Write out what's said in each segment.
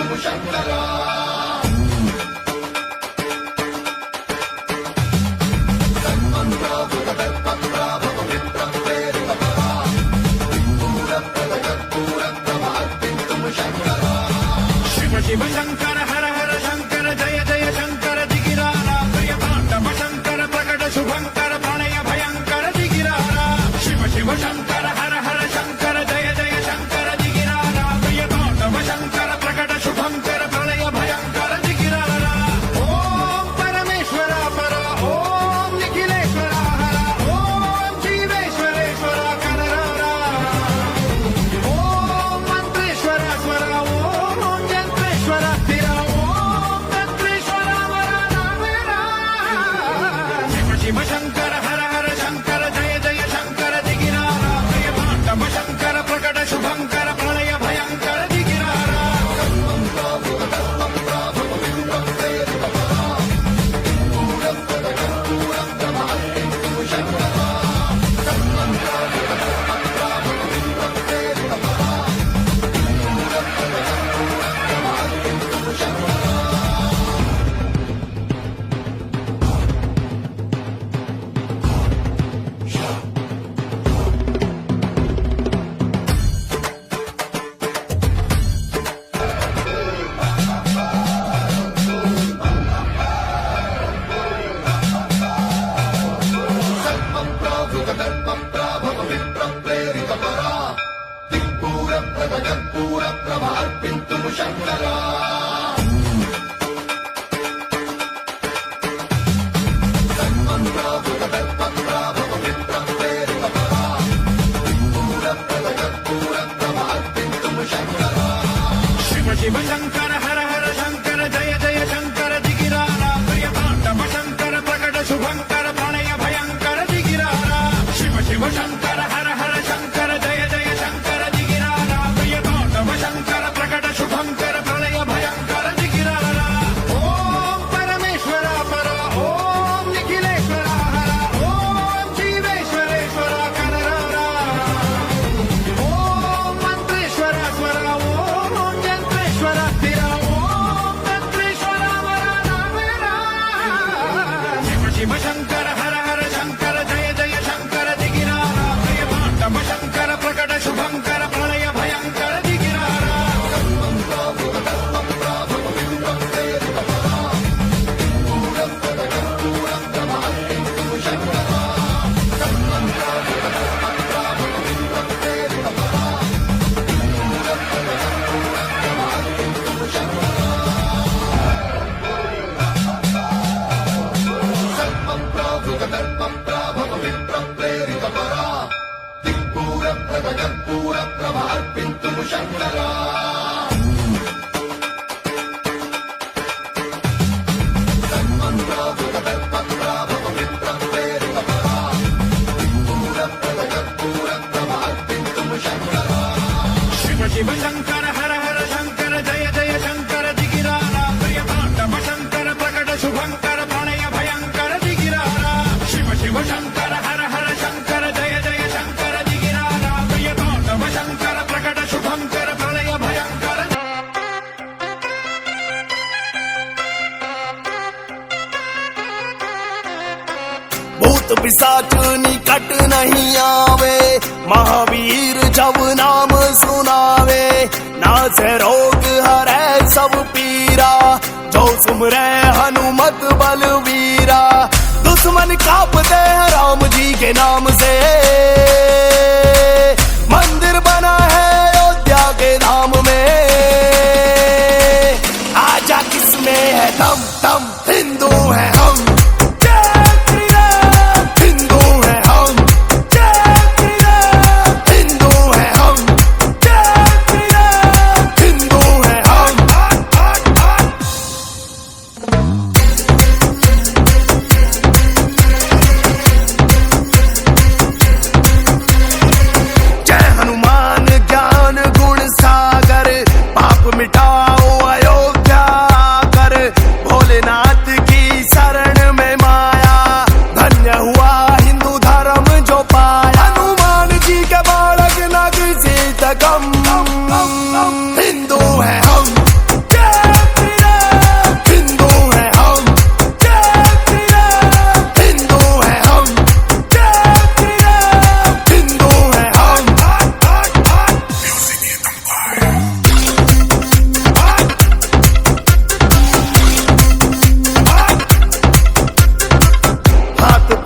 अर्पिन्तुं शङ्करा शिव शंकर हर हर शंकर जय जय शंकर दिगिरारा प्रिय तांडव शंकर प्रकट शुभंकर प्रणय भयंकर दिगिरारा शिव शिव शंकर हर हर शंकर जय जय शंकर दिगिरारा प्रिय तांडव शंकर प्रकट शुभंकर प्रणय भयंकर दिगिरारा ओम परमेश्वरा परा ओम निखिलेश्वरा हरा ओम जीवेश्वरेश्वरा कनरारा ओम मंत्रेश्वरा स्वरा ओम यंत्रेश्वरा स्थिरा ओम तंत्रेश्वरा वरा नामेरा शिव शिव शंकर हर हर शंकर जय जय शंकर दिगिरारा प्रिय तांडव शंकर प्रकट शुभंकर प्रणय भयंकर दिगिरारा अर्पिन्तुं शङ्करा शिव शिव शंकर हर हर शंकर जय जय शंकर दिगिरारा प्रिय तांडव शंकर प्रकट शुभंकर प्रणय भयंकर दिगिरारा शिव शिव शंकर हर हर शंकर जय जय शंकर दिगिरारा प्रिय तांडव शंकर प्रकट शुभंकर प्रणय भयंकर दिगिरारा ओम परमेश्वरा परा ओम निखिलेश्वरा हरा ओम जीवेश्वरेश्वरा कनरारा ओम मंत्रेश्वरा स्वरा ओम यंत्रेश्वरा स्थिरा ओम तंत्रेश्वरा वरा नामेरा शिव शिव शंकर हर हर शंकर जय जय शंकर दिगिरारा प्रिय तांडव शंकर प्रकट शुभंकर प्रणय भयंकर दिगिरारा अर्पिन्तुं शङ्करा शिव शिव शंकर हर हर शंकर जय जय शंकर दिगिरारा प्रिय तांडव शंकर प्रकट शुभंकर प्रणय भयंकर दिगिरारा शिव शिव शंकर हर हर शंकर जय जय शंकर दिगिरारा प्रिय तांडव शंकर प्रकट शुभंकर प्रणय भयंकर भूत पिशाच निकट नहीं आवे महावीर जब नाम सुनावे नासे रोग हरै सब पीरा जो सुमरे हनुमत बलवीरा दुश्मन कांपते हैं राम जी के नाम से मंदिर बना है अयोध्या के धाम में आजा किसमें है दम दम हिंदू है हम मिटाओ अयोध्या कर भोलेनाथ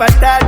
పెట్టారు